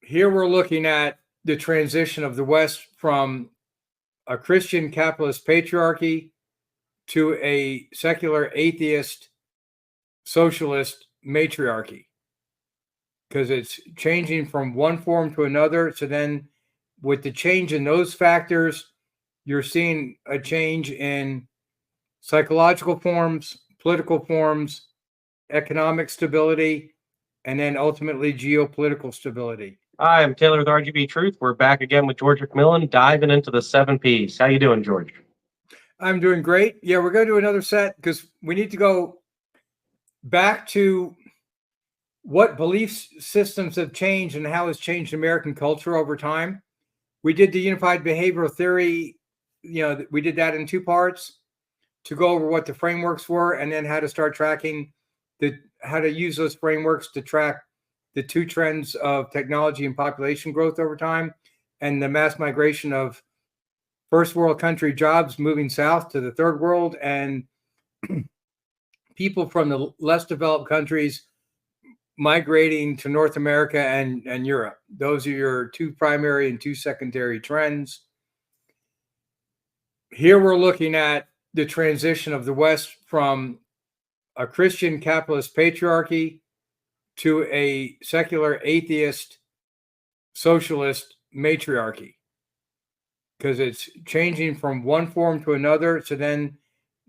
Here we're looking at the transition of the West from a Christian capitalist patriarchy to a secular atheist socialist matriarchy, because it's changing from one form to another. So then with the change in those factors, you're seeing a change in psychological forms, political forms, economic stability, and then ultimately geopolitical stability. Hi, I'm Taylor with RGB Truth. We're back again with George McMillan, diving into the 7 Ps. How you doing, George? I'm doing great. Yeah, we're going to do another set because we need to go back to what belief systems have changed and how it's changed American culture over time. We did the unified behavioral theory. We did that in 2 parts to go over what the frameworks were and then how to start tracking how to use those frameworks to track the 2 trends of technology and population growth over time and the mass migration of first world country jobs moving south to the third world and people from the less developed countries migrating to North America and Europe. Those are your 2 primary and 2 secondary trends. Here we're looking at the transition of the West from a Christian capitalist patriarchy to a secular atheist socialist matriarchy, because it's changing from one form to another. So then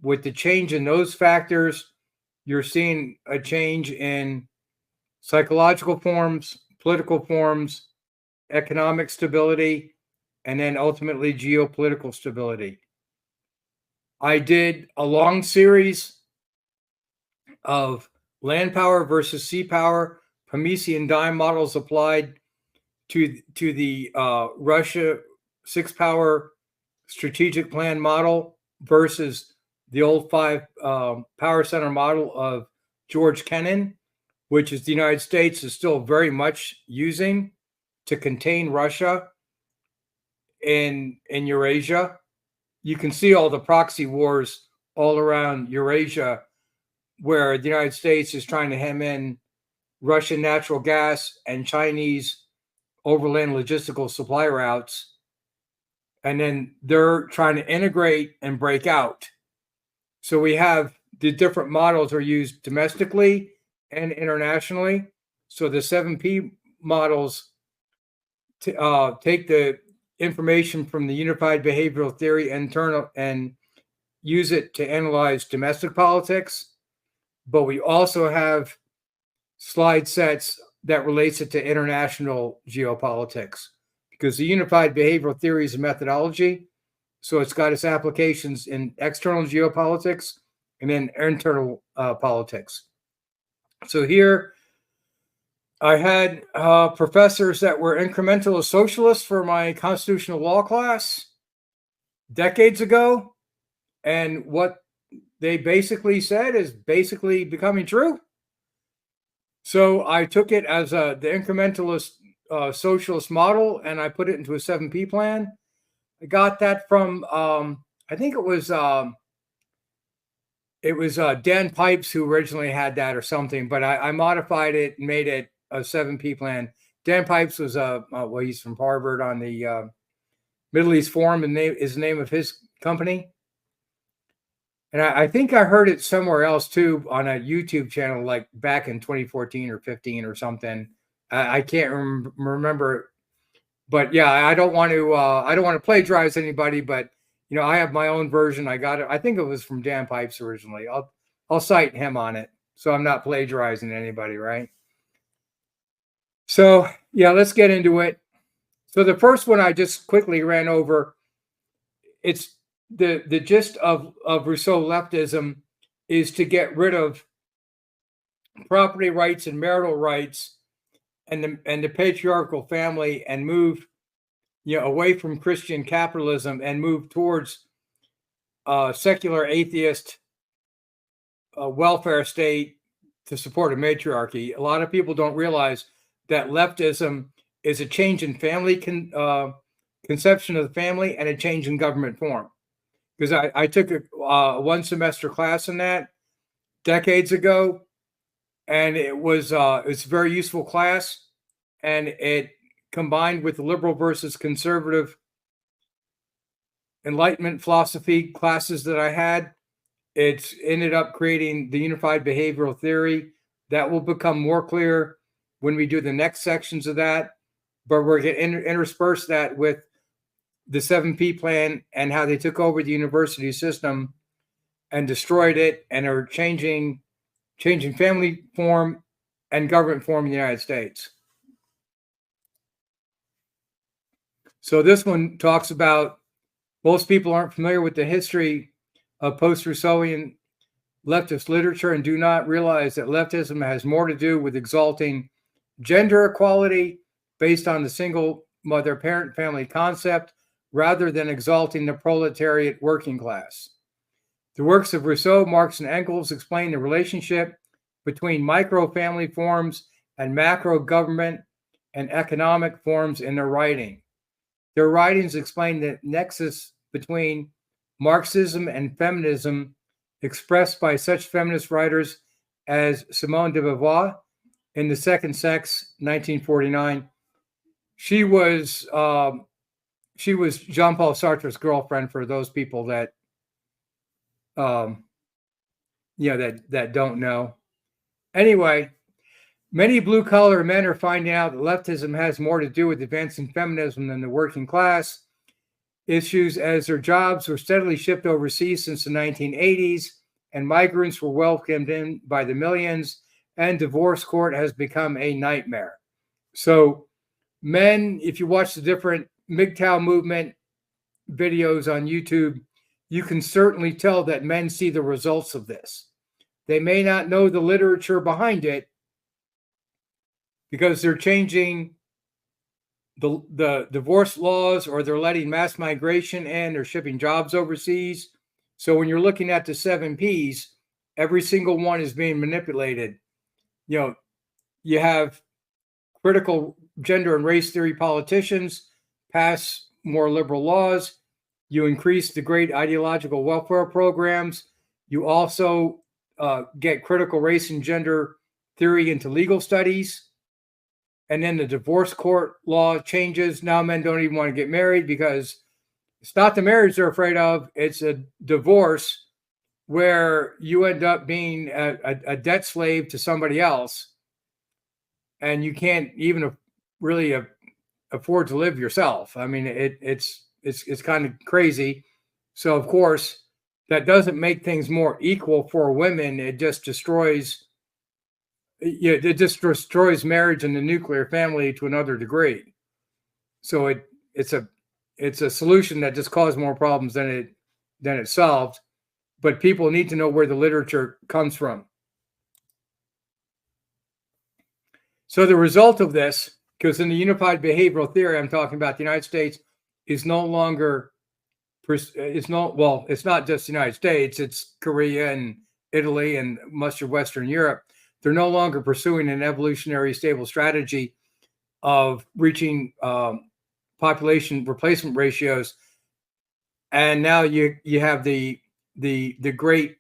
with the change in those factors, you're seeing a change in psychological forms, political forms, economic stability, and then ultimately geopolitical stability. I did a long series of land power versus sea power, Promethean dime models applied to the Russia 6-power strategic plan model versus the old 5 power center model of George Kennan, which is the United States is still very much using to contain Russia in Eurasia. You can see all the proxy wars all around Eurasia where the United States is trying to hem in Russian natural gas and Chinese overland logistical supply routes. And then they're trying to integrate and break out. So we have the different models are used domestically and internationally. So the 7P models take the information from the unified behavioral theory internal and use it to analyze domestic politics. But we also have slide sets that relates it to international geopolitics, because the unified behavioral theory is a methodology. So it's got its applications in external geopolitics and then internal politics. So here I had professors that were incrementalist socialists for my constitutional law class decades ago. And what they basically said is basically becoming true. So I took it as the incrementalist socialist model, and I put it into a 7P plan. I got that from I think it was Dan Pipes who originally had that or something, but I modified it and made it a 7P plan. Dan Pipes was he's from Harvard on the Middle East Forum, and is the name of his company. And I think I heard it somewhere else too on a YouTube channel, like back in 2014 or 15 or something. I can't remember, but yeah, I don't want to plagiarize anybody, but I have my own version. I got it. I think it was from Dan Pipes originally. I'll cite him on it, so I'm not plagiarizing anybody, right? So yeah, let's get into it. So the first one I just quickly ran over. It's the gist of Rousseau leftism is to get rid of property rights and marital rights and the patriarchal family and move away from Christian capitalism and move towards secular atheist welfare state to support a matriarchy. A lot of people don't realize that leftism is a change in family conception of the family and a change in government form. Because I took a 1 semester class in that decades ago, and it's a very useful class, and it combined with the liberal versus conservative Enlightenment philosophy classes that I had, it's ended up creating the unified behavioral theory that will become more clear when we do the next sections of that. But we're going to intersperse that with the 7P plan and how they took over the university system and destroyed it and are changing family form and government form in the United States. So this one talks about, most people aren't familiar with the history of post-Rousseauian leftist literature and do not realize that leftism has more to do with exalting gender equality based on the single mother parent family concept rather than exalting the proletariat working class. The works of Rousseau, Marx, and Engels explain the relationship between micro-family forms and macro government and economic forms in their writing. Their writings explain the nexus between Marxism and feminism expressed by such feminist writers as Simone de Beauvoir in The Second Sex, 1949. She was Jean-Paul Sartre's girlfriend, for those people that that don't know. Anyway, many blue-collar men are finding out that leftism has more to do with advancing feminism than the working class issues, as their jobs were steadily shipped overseas since the 1980s, and migrants were welcomed in by the millions, and divorce court has become a nightmare. So men, if you watch the different MGTOW movement videos on YouTube, you can certainly tell that men see the results of this. They may not know the literature behind it because they're changing the divorce laws, or they're letting mass migration in, or shipping jobs overseas. So when you're looking at the 7Ps, every single one is being manipulated. You have critical gender and race theory politicians pass more liberal laws. You increase the great ideological welfare programs. You also get critical race and gender theory into legal studies. And then the divorce court law changes. Now men don't even want to get married because it's not the marriage they're afraid of. It's a divorce where you end up being a debt slave to somebody else, and you can't even really afford to live yourself. I mean, it's kind of crazy. So of course, that doesn't make things more equal for women. It just destroys. It just destroys marriage and the nuclear family to another degree. So it's a solution that just caused more problems than it solved. But people need to know where the literature comes from. So the result of this, because in the unified behavioral theory I'm talking about, the United States is no longer, it's not just the United States, it's Korea and Italy and much of Western Europe. They're no longer pursuing an evolutionary stable strategy of reaching population replacement ratios, and now you have the great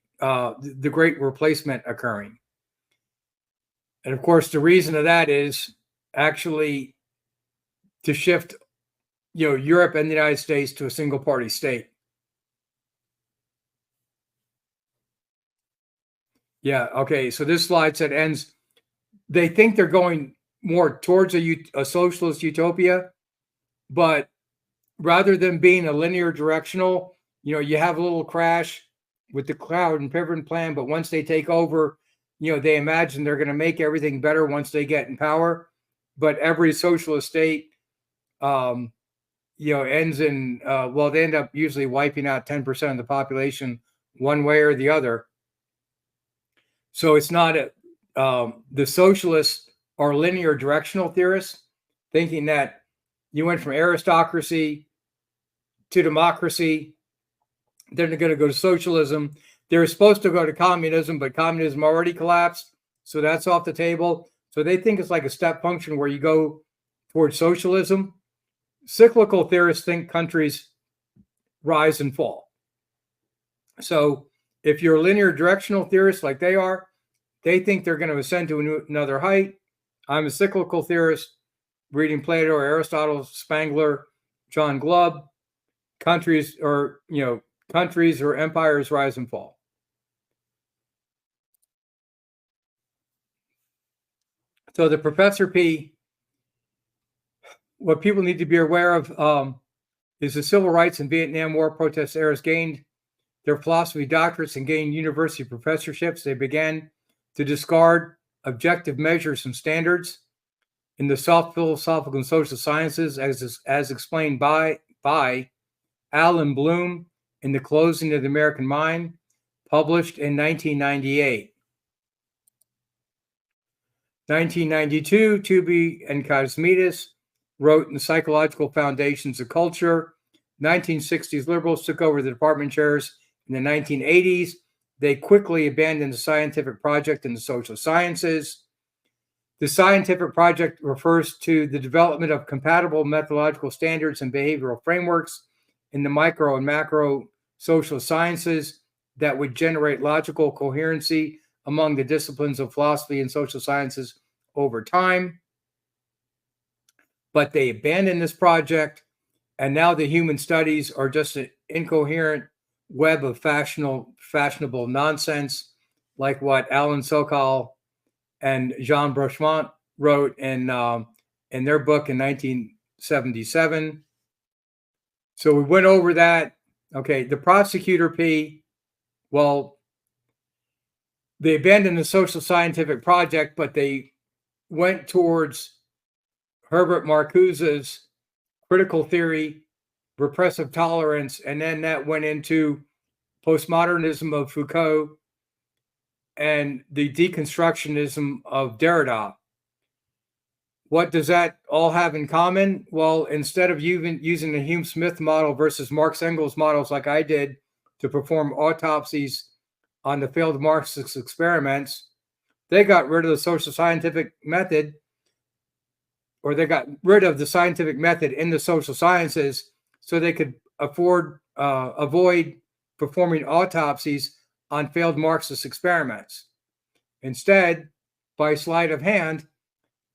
replacement occurring. And of course, the reason of that is actually to shift, Europe and the United States to a single party state. Yeah. Okay. So this slide said ends. They think they're going more towards a socialist utopia, but rather than being a linear directional, you have a little crash with the Cloud and Piven plan. But once they take over, they imagine they're going to make everything better once they get in power. But every socialist state, ends in, they end up usually wiping out 10% of the population one way or the other. So it's not the socialists are linear directional theorists, thinking that you went from aristocracy to democracy, then they're going to go to socialism. They're supposed to go to communism, but communism already collapsed, so that's off the table. So they think it's like a step function where you go towards socialism. Cyclical theorists think countries rise and fall. So if you're a linear directional theorist like they are, they think they're going to ascend to another height. I'm a cyclical theorist. reading Plato or Aristotle, Spangler, John Glubb. Countries or empires rise and fall. So the Professor P, what people need to be aware of is the civil rights and Vietnam War protest heirs gained their philosophy doctorates and gained university professorships. They began to discard objective measures and standards in the soft philosophical and social sciences as explained by Alan Bloom in The Closing of the American Mind, published in 1998. 1992, Tooby and Kosmides wrote in The Psychological Foundations of Culture. 1960s, liberals took over the department chairs. In the 1980s, they quickly abandoned the scientific project in the social sciences. The scientific project refers to the development of compatible methodological standards and behavioral frameworks in the micro and macro social sciences that would generate logical coherency among the disciplines of philosophy and social sciences over time. But they abandoned this project, and now the human studies are just an incoherent web of fashionable nonsense, like what Alan Sokal and Jean Brochemont wrote in their book in 1977. So we went over that. Okay, the prosecutor P, well, they abandoned the social scientific project, but they went towards Herbert Marcuse's critical theory, repressive tolerance, and then that went into postmodernism of Foucault and the deconstructionism of Derrida. What does that all have in common? Well, instead of using the Hume-Smith model versus Marx-Engels models like I did to perform autopsies on the failed Marxist experiments, they got rid of the social scientific method, or they got rid of the scientific method in the social sciences so they could avoid performing autopsies on failed Marxist experiments. Instead, by sleight of hand,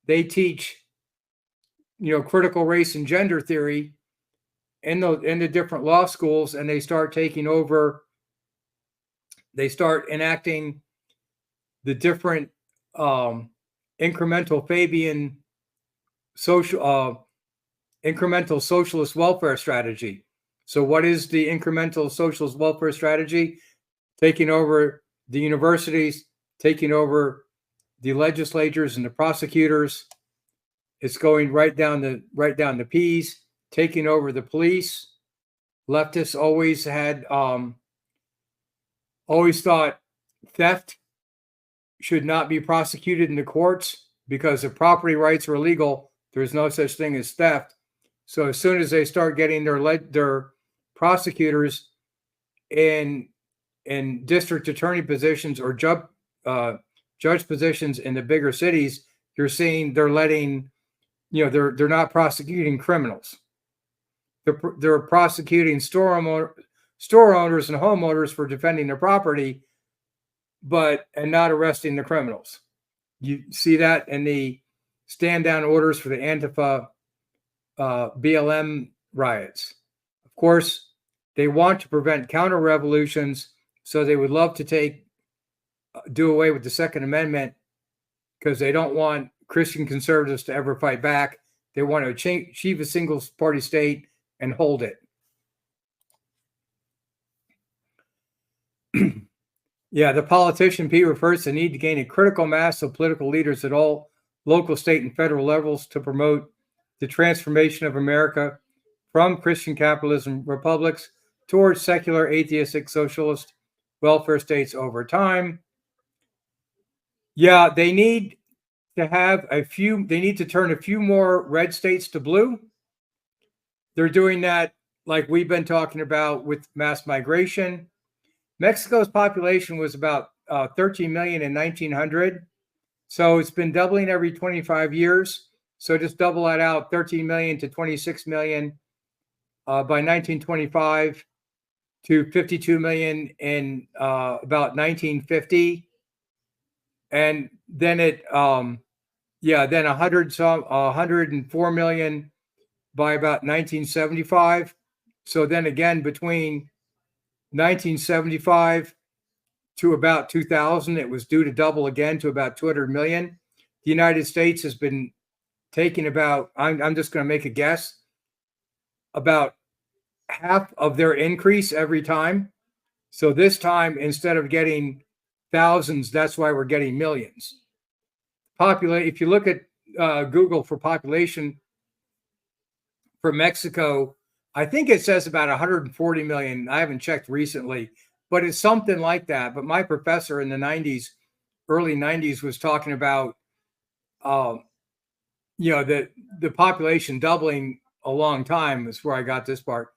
they teach, critical race and gender theory in the different law schools, and they start taking over. They start enacting the different incremental Fabian incremental socialist welfare strategy. So, what is the incremental socialist welfare strategy? Taking over the universities, taking over the legislatures and the prosecutors. It's going right down the P's, taking over the police. Leftists always thought theft should not be prosecuted in the courts because if property rights are illegal, there's no such thing as theft. So as soon as they start getting their prosecutors in district attorney positions or judge positions in the bigger cities, you're seeing they're letting, they're not prosecuting criminals. They're prosecuting store owners and homeowners for defending their property, and not arresting the criminals. You see that in the stand down orders for the Antifa BLM riots. Of course, they want to prevent counter revolutions, so they would love to do away with the Second Amendment because they don't want Christian conservatives to ever fight back. They want to achieve a single party state and hold it. Yeah, the politician P refers to the need to gain a critical mass of political leaders at all local, state, and federal levels to promote the transformation of America from Christian capitalism republics towards secular, atheistic, socialist welfare states over time. Yeah, they need to turn a few more red states to blue. They're doing that like we've been talking about with mass migration. Mexico's population was about 13 million in 1900. So it's been doubling every 25 years. So just double that out, 13 million to 26 million by 1925 to 52 million in about 1950. And then Yeah, then 104 million by about 1975. So then again, between 1975 to about 2000, it was due to double again to about 200 million. The United States has been taking about, I'm just going to make a guess, about half of their increase every time. So this time, instead of getting thousands, that's why we're getting millions. If you look at Google for population for Mexico, I think it says about 140 million. I haven't checked recently, but it's something like that. But my professor in the 90s, early 90s, was talking about, the population doubling a long time is where I got this part.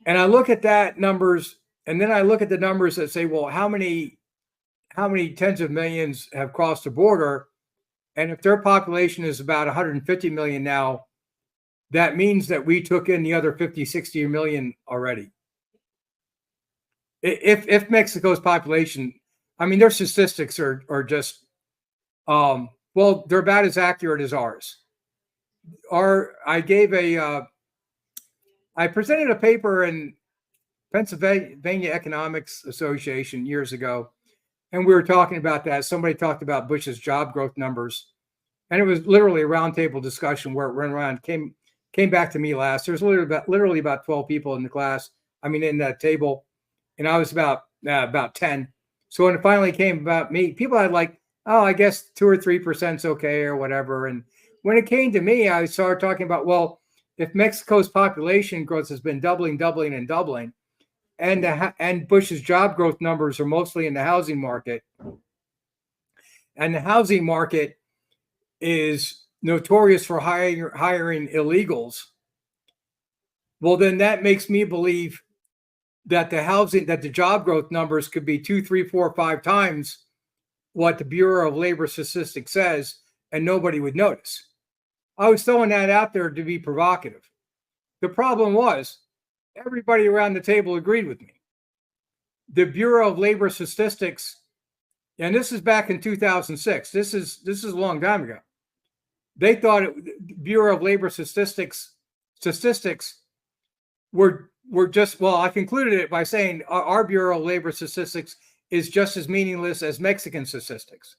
And I look at that numbers, and then I look at the numbers that say, well, how many tens of millions have crossed the border? And if their population is about 150 million now, that means that we took in the other 50, 60 million already. If Mexico's population, I mean, their statistics are just, well, they're about as accurate as ours. I presented a paper in Pennsylvania Economics Association years ago, and we were talking about that. Somebody talked about Bush's job growth numbers, and it was literally a roundtable discussion where it ran around. Came back to me last. There's literally about 12 people in the class. I mean, in that table, and I was about 10. So when it finally came about me, people had like, oh, I guess 2 or 3% is okay or whatever. And when it came to me, I started talking about, well, if Mexico's population growth has been doubling, and Bush's job growth numbers are mostly in the housing market, and the housing market is notorious for hiring illegals, well, then that makes me believe that the job growth numbers could be 2, 3, 4, 5 times what the Bureau of Labor Statistics says, and nobody would notice. I was throwing that out there to be provocative. The problem was everybody around the table agreed with me. The Bureau of Labor Statistics, and this is back in 2006. This is a long time ago. They thought Bureau of Labor Statistics were just, well, I concluded it by saying our Bureau of Labor Statistics is just as meaningless as Mexican statistics.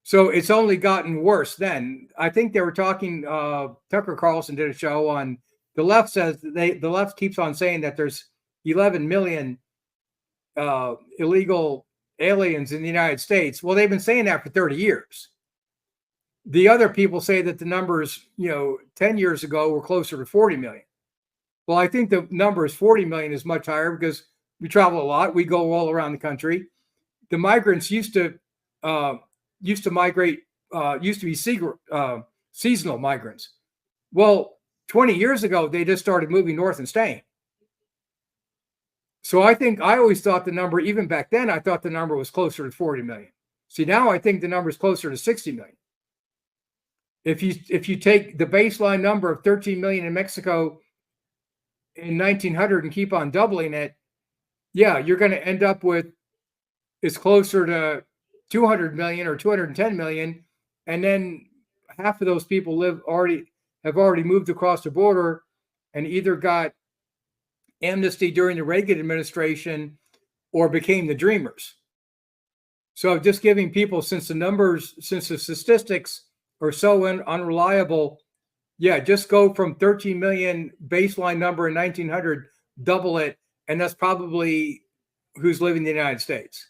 So it's only gotten worse then. I think they were talking, Tucker Carlson did a show on, the left says, the left keeps on saying that there's 11 million illegal aliens in the United States. Well, they've been saying that for 30 years. The other people say that the numbers, 10 years ago were closer to 40 million. Well, I think the number is 40 million is much higher because we travel a lot. We go all around the country. The migrants used to migrate, used to be seasonal migrants. Well, 20 years ago, they just started moving north and staying. So I always thought the number, even back then, I thought the number was closer to 40 million. See, now I think the number is closer to 60 million. If you take the baseline number of 13 million in Mexico in 1900 and keep on doubling it, yeah, you're going to end up with, it's closer to 200 million or 210 million. And then half of those people have already moved across the border and either got amnesty during the Reagan administration or became the dreamers. So just giving people, since the statistics are so unreliable, yeah, just go from 13 million baseline number in 1900, double it, and that's probably who's living in the United States.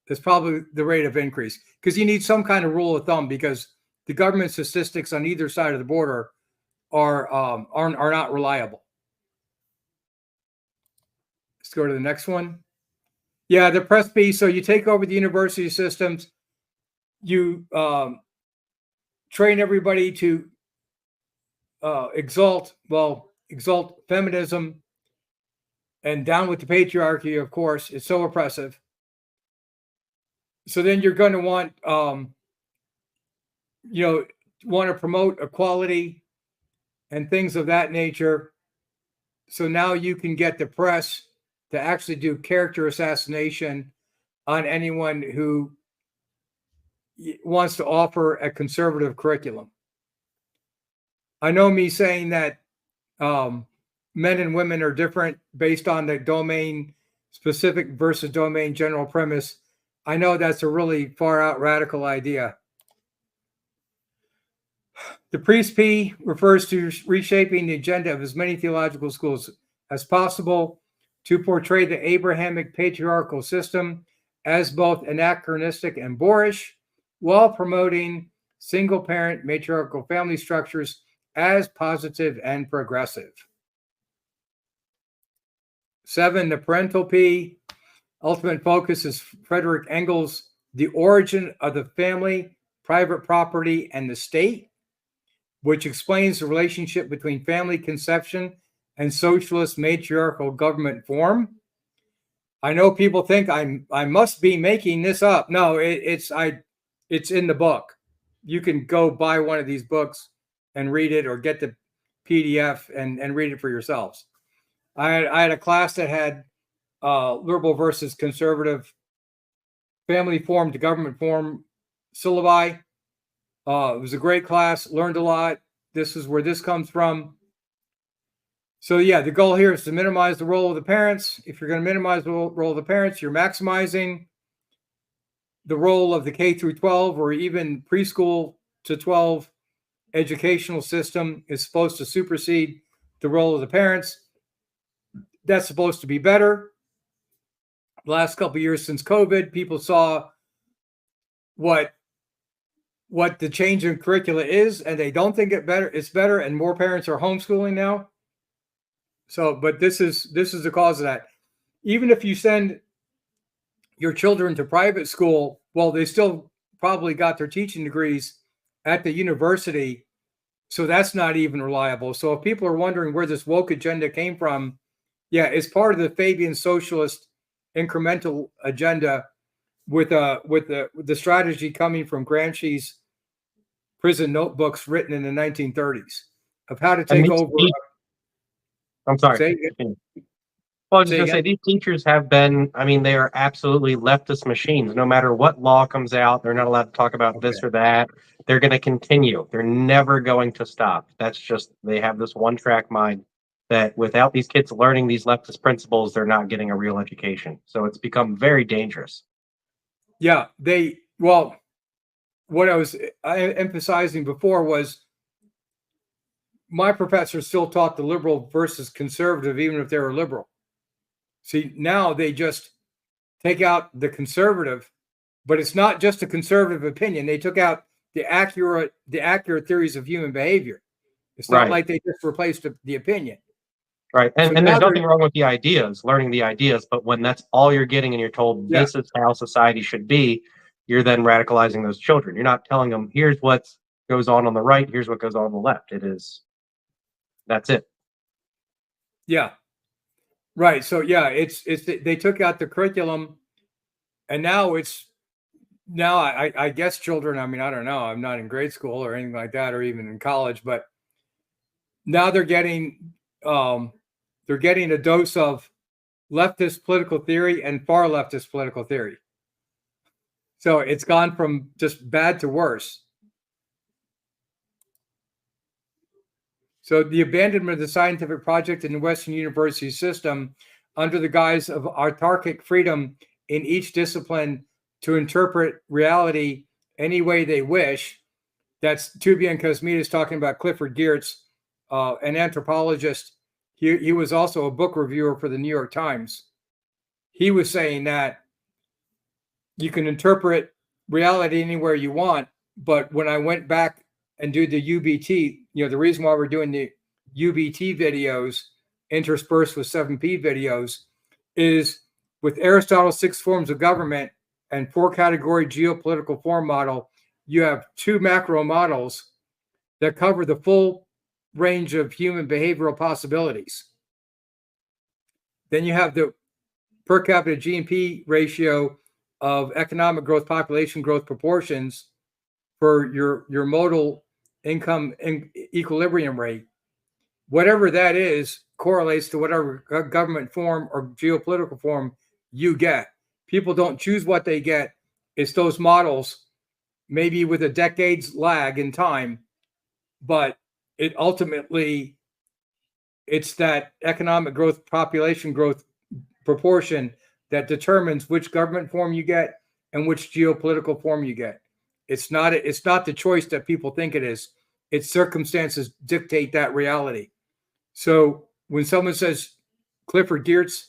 That's probably the rate of increase, because you need some kind of rule of thumb, because the government statistics on either side of the border are not reliable. Let's go to the next one. Yeah, the press piece. So you take over the university systems, you train everybody to exalt feminism, and down with the patriarchy, of course. It's so oppressive. So then you're going to want to promote equality and things of that nature. So now you can get the press to actually do character assassination on anyone who wants to offer a conservative curriculum. I know me saying that men and women are different based on the domain specific versus domain general premise. I know that's a really far out radical idea. The priest P refers to reshaping the agenda of as many theological schools as possible to portray the Abrahamic patriarchal system as both anachronistic and boorish, while promoting single parent matriarchal family structures as positive and progressive. 7, the parental P, ultimate focus is Frederick Engels' The Origin of the Family, Private Property, and the State, which explains the relationship between family conception and socialist matriarchal government form. I know people think I must be making this up. No, it's in the book. You can go buy one of these books and read it, or get the PDF and read it for yourselves. I had a class that had liberal versus conservative family form to government form syllabi. It was a great class, learned a lot. This is where this comes from. So yeah, the goal here is to minimize the role of the parents. If you're going to minimize the role of the parents, you're maximizing the role of the K through 12 or even preschool to 12 educational system is supposed to supersede the role of the parents. That's supposed to be better. The last couple of years since COVID, people saw what the change in curricula is, and they don't think it's better, and more parents are homeschooling now. So, but this is the cause of that. Even if you send your children to private school, well, they still probably got their teaching degrees at the university, so that's not even reliable. So if people are wondering where this woke agenda came from, yeah, it's part of the Fabian socialist incremental agenda, with the strategy coming from Gramsci's prison notebooks written in the 1930s of how to take over. I'm sorry. Well, I was just going to say, these teachers have been, I mean, they are absolutely leftist machines. No matter what law comes out, they're not allowed to talk about this or that. They're going to continue. They're never going to stop. That's just, they have this one track mind that without these kids learning these leftist principles, they're not getting a real education. So it's become very dangerous. Yeah, what I was emphasizing before was my professor still taught the liberal versus conservative, even if they were liberal. See, now they just take out the conservative, but it's not just a conservative opinion. They took out the accurate theories of human behavior. It's not like they just replaced the opinion. Right. And there's nothing wrong with the ideas, learning the ideas, but when that's all you're getting and you're told this is how society should be, you're then radicalizing those children. You're not telling them, here's what goes on the right, here's what goes on the left. That's it. Yeah. Right. So yeah, it's they took out the curriculum, and now I guess children, I mean, I don't know, I'm not in grade school or anything like that, or even in college, but now they're getting a dose of leftist political theory and far leftist political theory. So it's gone from just bad to worse. So the abandonment of the scientific project in the Western university system under the guise of autarkic freedom in each discipline to interpret reality any way they wish. That's Tubian Kosmides talking about Clifford Geertz, an anthropologist. He was also a book reviewer for the New York Times. He was saying that you can interpret reality anywhere you want, but when I went back and do the UBT, the reason why we're doing the UBT videos interspersed with 7P videos is with Aristotle's 6 forms of government and 4-category geopolitical form model, you have 2 macro models that cover the full range of human behavioral possibilities. Then you have the per capita GNP ratio of economic growth, population growth proportions for your modal income equilibrium rate. Whatever that is correlates to whatever government form or geopolitical form you get. People don't choose what they get. It's those models maybe with a decade's lag in time, but it ultimately, it's that economic growth, population growth proportion that determines which government form you get and which geopolitical form you get. It's not the choice that people think it is. Its circumstances dictate that reality. So when someone says Clifford Geertz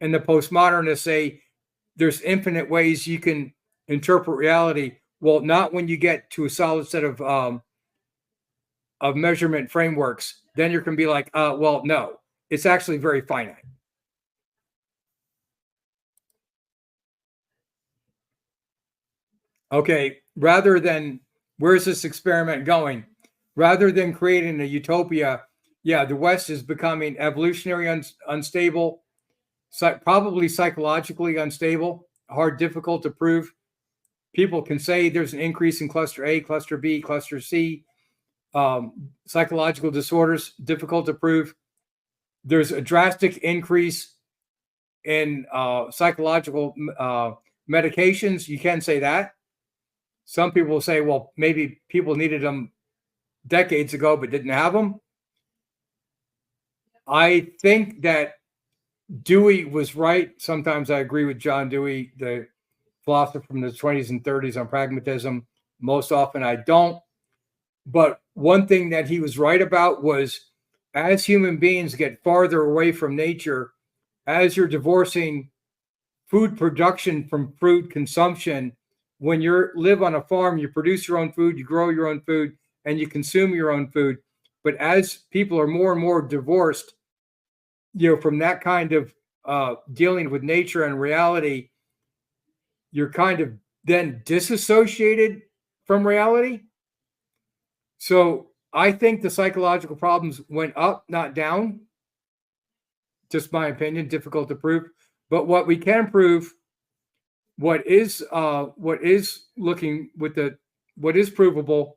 and the postmodernists say there's infinite ways you can interpret reality, well, not when you get to a solid set of measurement frameworks. Then you can be like, well, no, it's actually very finite. Okay, rather than where's this experiment going? Rather than creating a utopia, yeah, the West is becoming evolutionary unstable, probably psychologically unstable, difficult to prove. People can say there's an increase in cluster A, cluster B, cluster C. Psychological disorders, difficult to prove. There's a drastic increase in psychological medications. You can say that. Some people will say, well, maybe people needed them decades ago but didn't have them. I think that Dewey was right. Sometimes I agree with John Dewey, the philosopher from the 20s and 30s on pragmatism. Most often I don't. But one thing that he was right about was as human beings get farther away from nature, as you're divorcing food production from food consumption, when you live on a farm, you produce your own food, you grow your own food, and you consume your own food. But as people are more and more divorced, from that kind of dealing with nature and reality, you're kind of then disassociated from reality. So I think the psychological problems went up, not down. Just my opinion, difficult to prove. But what we can prove, what is provable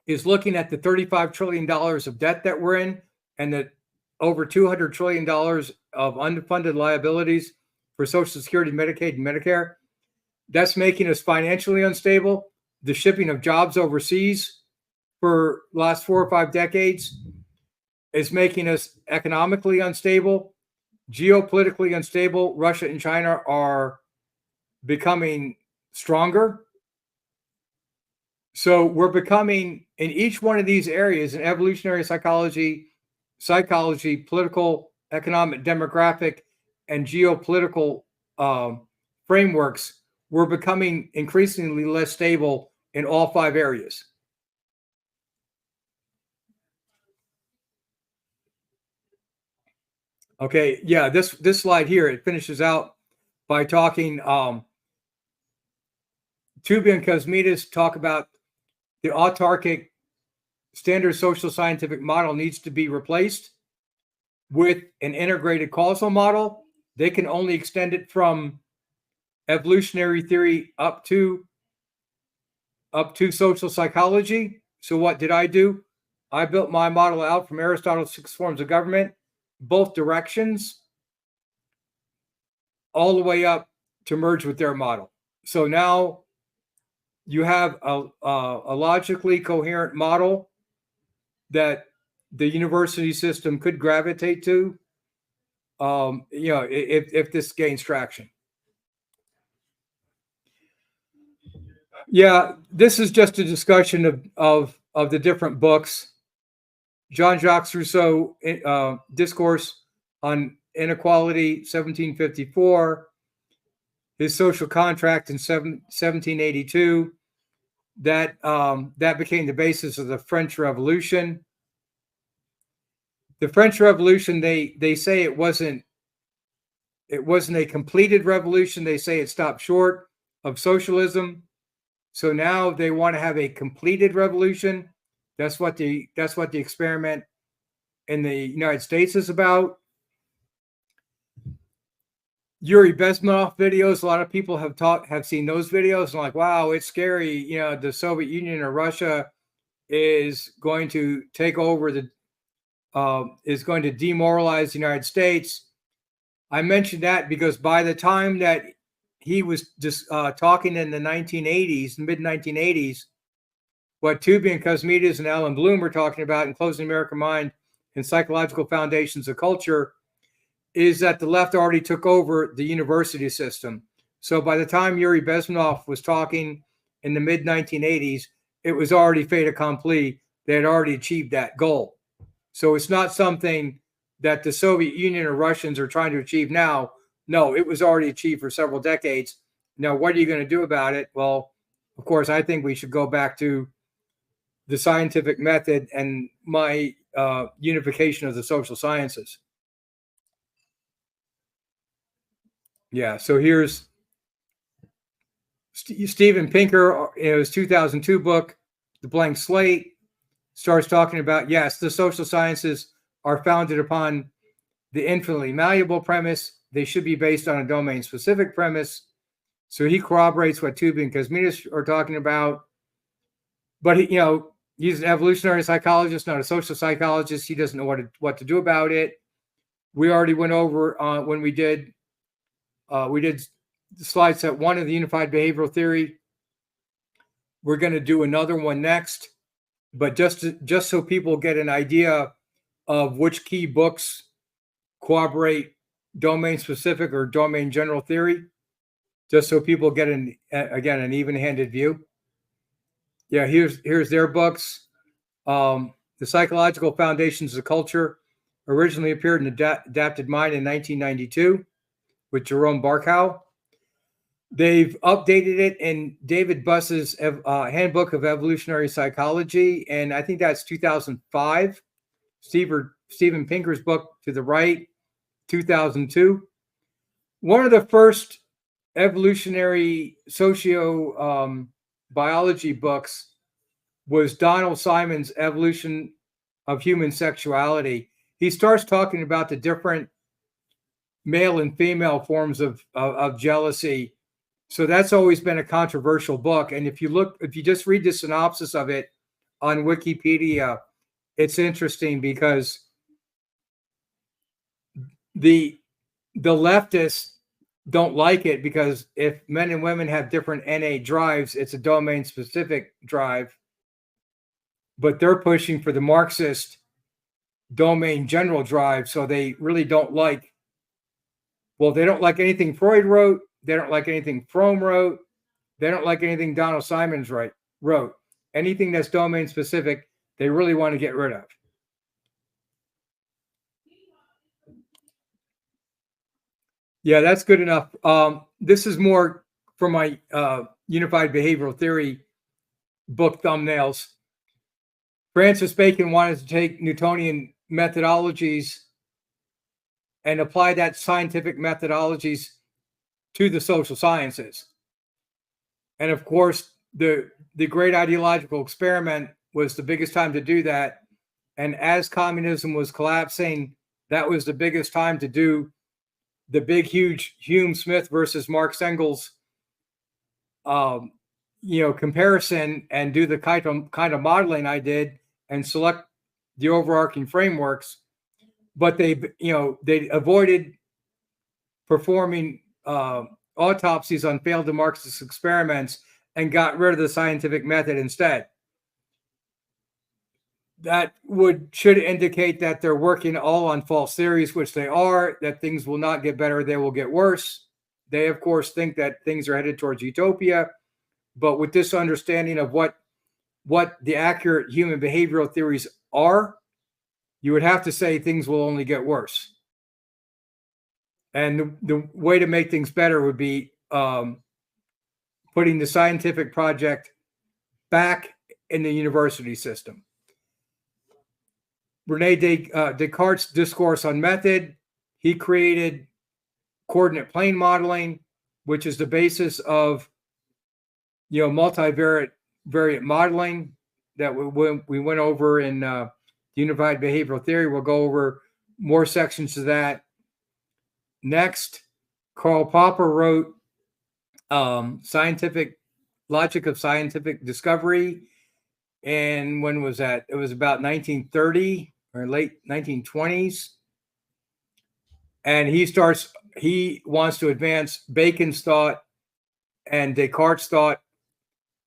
is looking at the $35 trillion of debt that we're in and the over $200 trillion of unfunded liabilities for Social Security, Medicaid, and Medicare. That's making us financially unstable. The shipping of jobs overseas for the last 4 or 5 decades is making us economically unstable, geopolitically unstable. Russia and China are becoming stronger. So we're becoming, in each one of these areas, in evolutionary psychology, political, economic, demographic, and geopolitical frameworks, we're becoming increasingly less stable in all 5 areas. Okay, yeah, this slide here, it finishes out by talking, Tooby and Kosmides talk about the autarkic standard social scientific model needs to be replaced with an integrated causal model. They can only extend it from evolutionary theory up to social psychology. So what did I do? I built my model out from Aristotle's 6 forms of government, both directions, all the way up to merge with their model. So now you have a logically coherent model that the university system could gravitate to, if this gains traction. Yeah, this is just a discussion of the different books. Jean-Jacques Rousseau, Discourse on Inequality, 1754. His Social Contract in 1782. That became the basis of the French Revolution. The French Revolution, they say it wasn't a completed revolution. They say it stopped short of socialism. So now they want to have a completed revolution. That's what the experiment in the United States is about. Yuri Bezmenov videos. A lot of people have seen those videos and like, wow, it's scary. The Soviet Union or Russia is going to take over is going to demoralize the United States. I mentioned that because by the time that he was just talking in the 1980s, mid 1980s, what Tooby and Cosmides and Alan Bloom were talking about in Closing the American Mind and Psychological Foundations of Culture is that the left already took over the university system. So by the time Yuri Bezmenov was talking in the mid 1980s, it was already fait accompli. They had already achieved that goal. So it's not something that the Soviet Union or Russians are trying to achieve now. No, it was already achieved for several decades. Now, what are you going to do about it? Well, of course, I think we should go back to the scientific method and my unification of the social sciences. Yeah, so here's Steven Pinker in his 2002 book, The Blank Slate, starts talking about, yes, the social sciences are founded upon the infinitely malleable premise. They should be based on a domain-specific premise. So he corroborates what Tooby and Cosmides are talking about. But he's an evolutionary psychologist, not a social psychologist. He doesn't know what to do about it. We already went over when we did slide set 1 of the unified behavioral theory. We're going to do another one next, but just so people get an idea of which key books corroborate domain specific or domain general theory, just so people get an even-handed view. Yeah, here's their books. The Psychological Foundations of Culture originally appeared in Adapted Mind in 1992 with Jerome Barkow. They've updated it in David Buss's Handbook of Evolutionary Psychology, and I think that's 2005. Steven Pinker's book to the right, 2002. One of the first evolutionary biology books was Donald Simon's Evolution of Human Sexuality. He starts talking about the different male and female forms of jealousy. So that's always been a controversial book. And if you just read the synopsis of it on Wikipedia, it's interesting because the leftists don't like it because if men and women have different innate drives, it's a domain-specific drive. But they're pushing for the Marxist domain general drive. So they really don't like, they don't like anything Freud wrote. They don't like anything Fromm wrote. They don't like anything Donald Simons wrote. Anything that's domain-specific, they really want to get rid of. Yeah, that's good enough. This is more for my Unified Behavioral Theory book thumbnails. Francis Bacon wanted to take Newtonian methodologies and apply that scientific methodologies to the social sciences. And of course, the great ideological experiment was the biggest time to do that. And as communism was collapsing, that was the biggest time to do the big, huge Hume Smith versus Marx Engels, comparison and do the kind of modeling I did and select the overarching frameworks. But they avoided performing autopsies on failed Marxist experiments and got rid of the scientific method instead. That should indicate that they're working all on false theories, which they are, that things will not get better, they will get worse. They, of course, think that things are headed towards utopia. But with this understanding of what the accurate human behavioral theories are, you would have to say things will only get worse. And the way to make things better would be putting the scientific project back in the university system. Rene Descartes' discourse on method, he created coordinate plane modeling, which is the basis of multivariate modeling that we went over in unified behavioral theory. We'll go over more sections of that next. Karl Popper wrote Scientific Logic of Scientific Discovery. And when was that? It was about 1930 or late 1920s. And he wants to advance Bacon's thought and Descartes' thought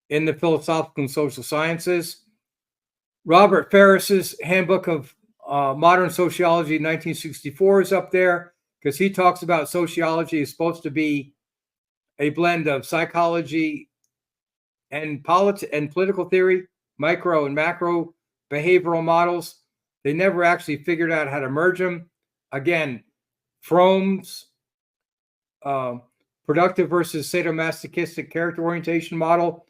in the philosophical and social sciences. Robert Ferris's Handbook of Modern Sociology, 1964, is up there because he talks about sociology is supposed to be a blend of psychology and political theory, micro and macro behavioral models. They never actually figured out how to merge them. Again, Fromm's productive versus sadomasochistic character orientation model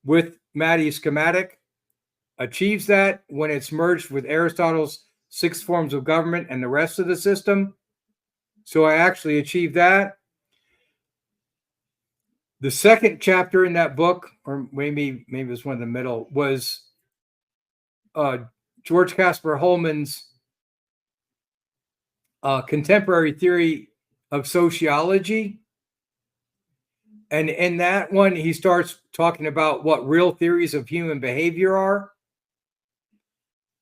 with Mattey's schematic achieves that when it's merged with Aristotle's 6 forms of government and the rest of the system. So I actually achieved that. The second chapter in that book, or maybe it was one in the middle, was George Casper Holman's Contemporary Theory of Sociology. And in that one, he starts talking about what real theories of human behavior are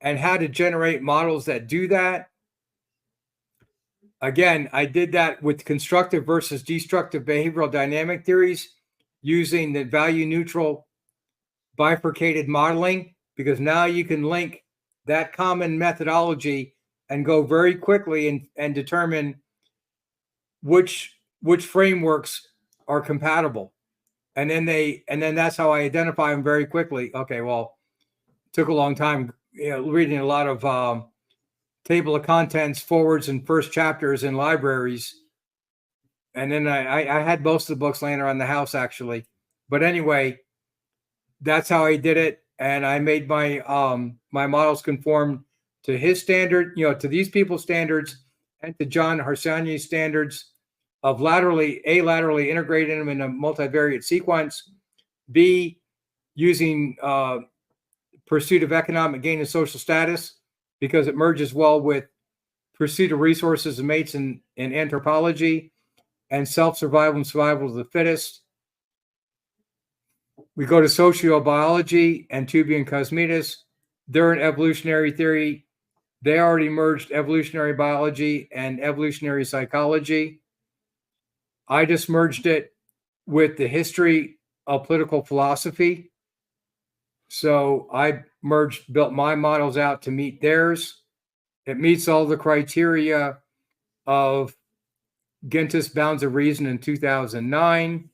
and how to generate models that do that. Again, I did that with constructive versus destructive behavioral dynamic theories using the value neutral bifurcated modeling, because now you can link that common methodology and go very quickly and determine which frameworks are compatible. And then that's how I identify them very quickly. Okay, well, it took a long time, reading a lot of table of contents, forwards, and first chapters in libraries. And then I had most of the books laying around the house, actually. But anyway, that's how I did it. And I made my my models conform to his standard, to these people's standards, and to John Harsanyi's standards of laterally integrating them in a multivariate sequence. B, using pursuit of economic gain and social status, because it merges well with pursuit of resources and mates in anthropology, and self-survival and survival of the fittest. We go to sociobiology and Tooby and Kosmides. They're in evolutionary theory. They already merged evolutionary biology and evolutionary psychology. I just merged it with the history of political philosophy. So I built my models out to meet theirs. It meets all the criteria of Gintis Bounds of Reason in 2009.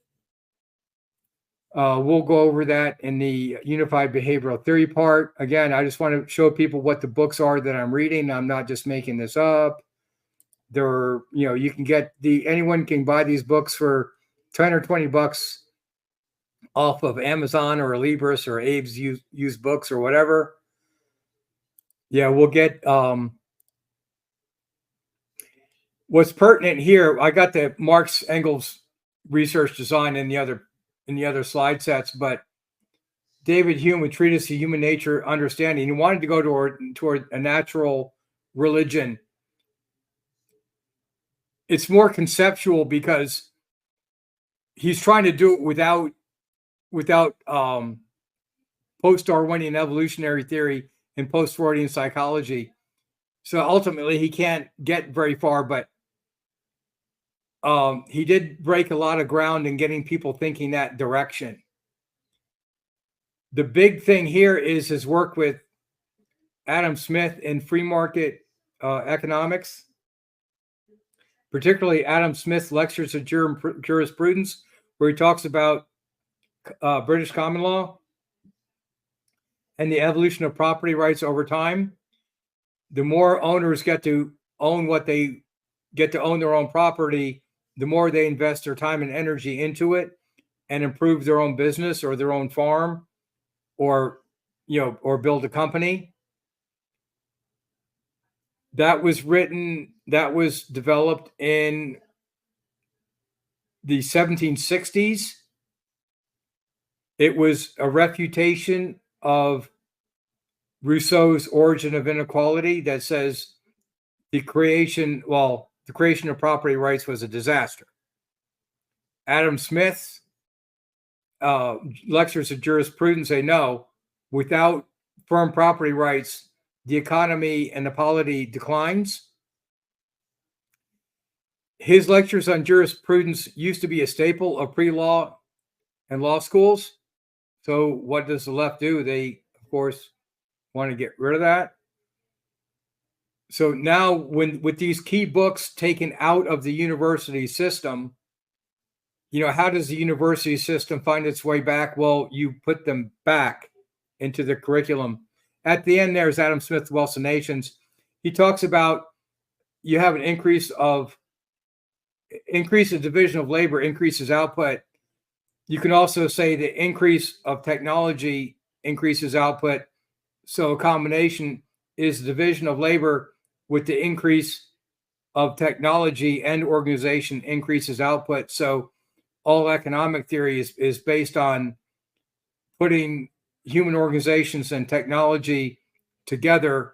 We'll go over that in the Unified Behavioral Theory part. Again, I just want to show people what the books are that I'm reading. I'm not just making this up. They're, you can get anyone can buy these books for 10 or 20 bucks off of Amazon or Libris or Abe's used books or whatever. Yeah, we'll get what's pertinent here. I got the Marx Engels research design in the other slide sets, but David Hume with Treatise of Human Nature Understanding, he wanted to go toward a natural religion. It's more conceptual because he's trying to do it without post-Darwinian evolutionary theory and post-Freudian psychology. So ultimately, he can't get very far, but he did break a lot of ground in getting people thinking that direction. The big thing here is his work with Adam Smith in free market economics, particularly Adam Smith's Lectures of Jurisprudence, where he talks about British common law and the evolution of property rights over time. The more owners get to own their own property, the more they invest their time and energy into it and improve their own business or their own farm or build a company. That was developed in the 1760s. It was a refutation of Rousseau's Origin of Inequality that says the creation of property rights was a disaster. Adam Smith's Lectures of Jurisprudence say no, without firm property rights, the economy and the polity declines. His lectures on jurisprudence used to be a staple of pre-law and law schools. So what does the left do? They, of course, want to get rid of that. So now with these key books taken out of the university system, how does the university system find its way back? Well, you put them back into the curriculum. At the end, there's Adam Smith, Wealth of Nations. He talks about you have an increase of division of labor, increases output. You can also say the increase of technology increases output. So a combination is division of labor with the increase of technology and organization increases output. So all economic theory is based on putting human organizations and technology together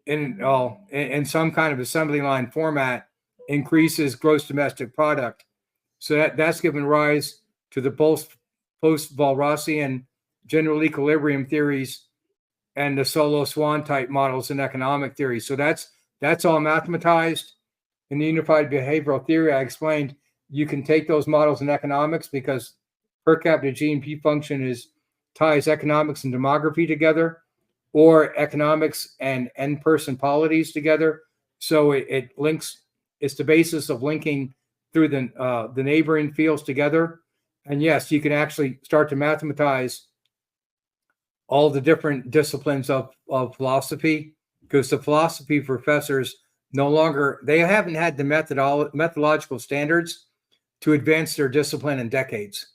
in some kind of assembly line format, increases gross domestic product. So that's given rise to the post-Walrasian general equilibrium theories and the Solo Swan type models in economic theory. So that's all mathematized. In the unified behavioral theory, I explained you can take those models in economics because per capita GNP function ties economics and demography together, or economics and end person polities together. So it links. It's the basis of linking through the neighboring fields together. And yes, you can actually start to mathematize all the different disciplines of philosophy, because the philosophy professors they haven't had the methodological standards to advance their discipline in decades.